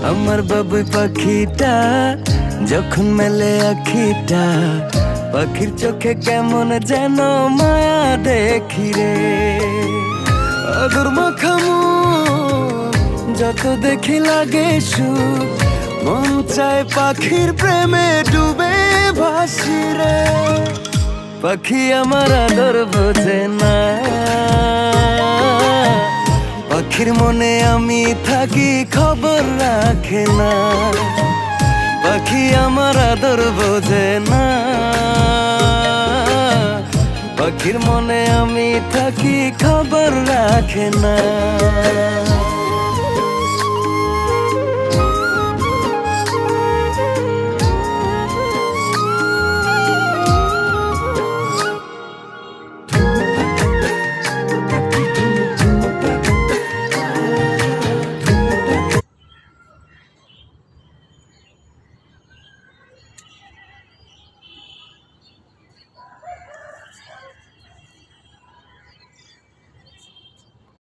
আমার বাবুই পাখিটা যখন মেলে আখিটা, পাখির চোখে কেমন যেন মায়া দেখি রে। আদর মাখামু যত দেখি লাগে সুখ, মন চায় পাখির প্রেমে ডুবে ভাসি রে। পাখি আমার আদর বোঝে না, পাখির মনে আমি থাকি খবর রাখে না। পাখি আমার আদর বোঝে না, পাখির মনে আমি থাকি খবর রাখে না।